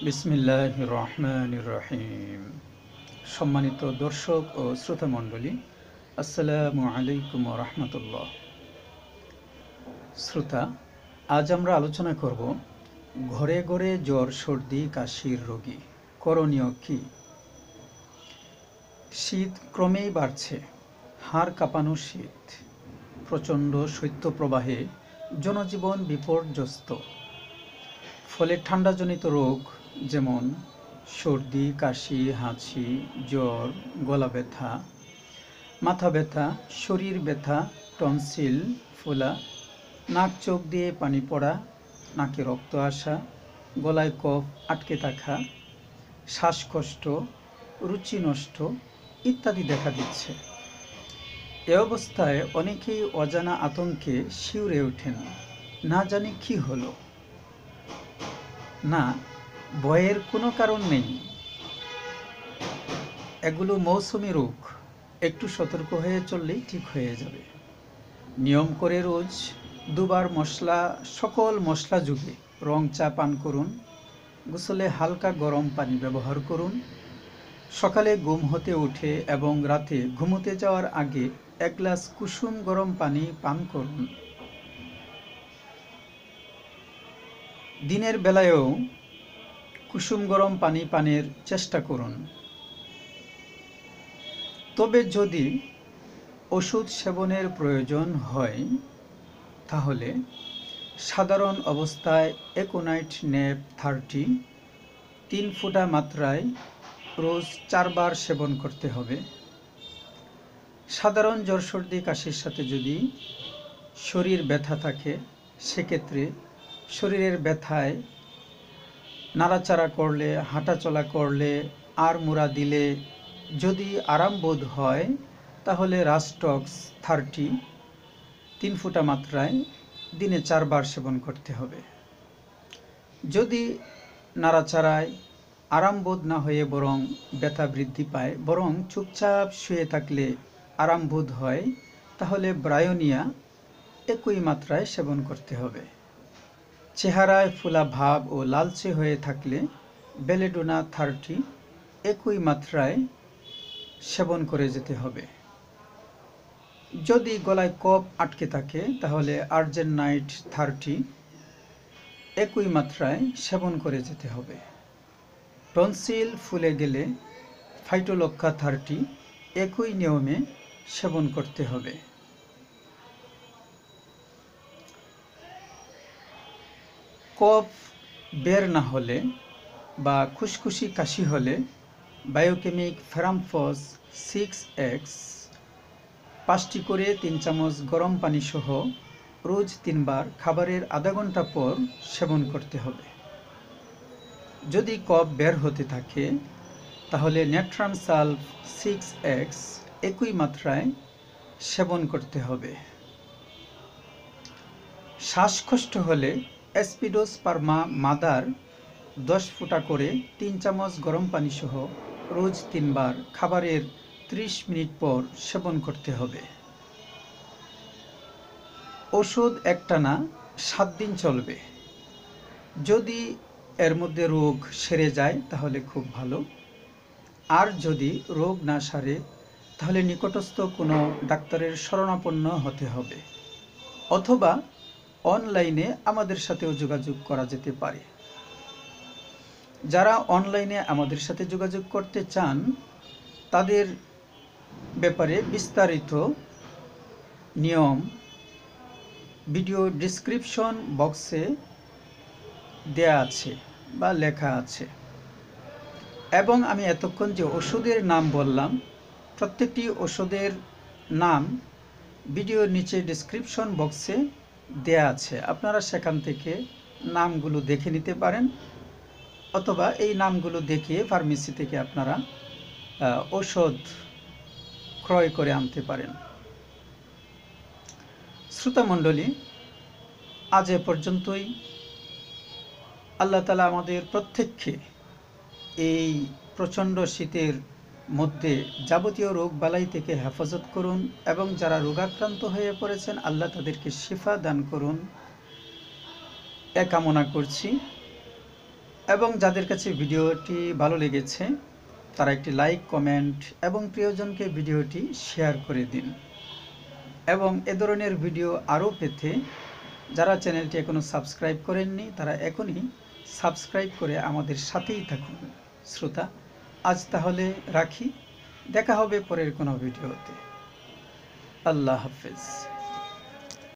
বিসমিল্লাহির রহমানির রহিম। সম্মানিত দর্শক ও শ্রোতা মণ্ডলী, আসসালামু আলাইকুম ওয়া রাহমাতুল্লাহ। শ্রোতা, আজ আমরা আলোচনা করব ঘরে ঘরে জ্বর সর্দি কাশির রোগী, করণীয় কি? শীত ক্রমেই বাড়ছে, হাড় কাঁপানো শীত, প্রচণ্ড শৈত্যপ্রবাহে জনজীবন বিপর্যস্ত। ফলে ঠান্ডাজনিত রোগ যেমন সর্দি কাশি হাঁচি জ্বর গলা ব্যথা মাথা ব্যথা শরীর ব্যথা টনসিল ফোলা নাক চোখ দিয়ে পানি পড়া নাকে রক্ত আসা গলায় কফ আটকে থাকা শ্বাসকষ্ট রুচি নষ্ট ইত্যাদি দেখা দিচ্ছে। এ অবস্থায় অনেকেই অজানা আতঙ্কে শিউরে ওঠেন, না জানি কি হলো। না, ভয়ের কোনো কারণ নেই, এগুলো মৌসুমি রোগ, একটু সতর্ক হয়ে চললেই ঠিক হয়ে যাবে। নিয়ম করে রোজ দুবার সকল মশলা যুগে রং চা পান করুন, গোসলে হালকা গরম পানি ব্যবহার করুন, সকালে ঘুম হতে উঠে এবং রাতে ঘুমোতে যাওয়ার আগে 1 গ্লাস কুসুম গরম পানি পান করুন। দিনের বেলায়ও কুসুম গরম পানি পানের চেষ্টা করুন। তবে যদি ওষুধ সেবনের প্রয়োজন হয় তাহলে সাধারণ অবস্থায় অ্যাকোনাইট নেপ 30 3 ফোঁটা মাত্রায় রোজ 4 বার সেবন করতে হবে। সাধারণ জ্বর সর্দি কাশির সাথে যদি শরীর ব্যথা থাকে সেক্ষেত্রে শরীরের ব্যথায় নাড়াচাড়া করলে হাঁটাচলা করলে আর মুড়া দিলে যদি আরাম বোধ হয় তাহলে রাস্টক্স 30 3 ফোঁটা মাত্রায় দিনে 4 বার সেবন করতে হবে। যদি নাড়াচাড়ায় আরাম বোধ না হয়ে বরং ব্যথা বৃদ্ধি পায়, বরং চুপচাপ শুয়ে থাকলে আরাম বোধ হয়, তাহলে ব্রায়োনিয়া একই মাত্রায় সেবন করতে হবে। চেহারায় ফোলা ভাব ও লালচে হয়ে থাকলে বেলেডোনা 30 একই মাত্রায় সেবন করে যেতে হবে। যদি গলায় কফ আটকে থাকে তাহলে আর্জেনাইট 30 একই মাত্রায় সেবন করে যেতে হবে। টনসিল ফুলে গেলে ফাইটোলক্কা 30 একই নিয়মে সেবন করতে হবে। কফ বের না হলে বা খুশখুশি কাশি হলে বায়োকেমিক ফেরামফস 6x 5টি করে 3 চামচ গরম পানি সহ রোজ 3 বার খাবারের আধা ঘন্টা পর সেবন করতে হবে। যদি কফ বের হতে থাকে তাহলে নেট্রাম সালফ 6x একই মাত্রায় সেবন করতে হবে। শ্বাসকষ্ট হলে অ্যাসপিডোসপার্মা মাদার 10 ফোঁটা করে 3 চামচ গরম পানি সহ রোজ 3 বার খাবারের 30 মিনিট পর সেবন করতে হবে। ওষুধ একটানা 7 দিন চলবে। যদি এর মধ্যে রোগ সেরে যায় তাহলে খুব ভালো, আর যদি রোগ না সারে তাহলে নিকটস্থ কোনো ডাক্তারের শরণাপন্ন হতে হবে, অথবা অনলাইনে আমাদের সাথেও যোগাযোগ করা যেতে পারে। যারা অনলাইনে আমাদের সাথে যোগাযোগ করতে চান তাদের ব্যাপারে বিস্তারিত নিয়ম ভিডিও ডেসক্রিপশন বক্সে দেয়া আছে বা লেখা আছে, এবং আমি এতক্ষণ যে ওষুধের নাম বললাম প্রত্যেকটি ওষুধের নাম ভিডিওর নিচে ডেসক্রিপশন বক্সে দেয়া আছে। আপনারা সেখান থেকে নামগুলো দেখে নিতে পারেন, অথবা এই নামগুলো দেখিয়ে ফার্মেসি থেকে আপনারা ঔষধ ক্রয় করে আনতে পারেন। শ্রোতামণ্ডলী, আজ এ পর্যন্তই। আল্লাহ তাআলা আমাদের প্রত্যেককে এই প্রচণ্ড শীতের মধ্যে যাবতীয় রোগ বালাই থেকে হেফাজত করুন, এবং যারা রোগাক্রান্ত হয়ে পড়েছেন আল্লাহ তাদেরকে শিফা দান করুন, এ কামনা করছি। এবং যাদের কাছে ভিডিওটি ভালো লেগেছে তারা একটি লাইক, কমেন্ট এবং প্রিয়জনকে ভিডিওটি শেয়ার করে দিন। এবং এ ধরনের ভিডিও আরও পেতে যারা চ্যানেলটি এখনও সাবস্ক্রাইব করেননি তারা এখনই সাবস্ক্রাইব করে আমাদের সাথেই থাকুন। শ্রোতা, আজ তাহলে রাখি, দেখা হবে পরের কোনো ভিডিওতে। আল্লাহ হাফেজ।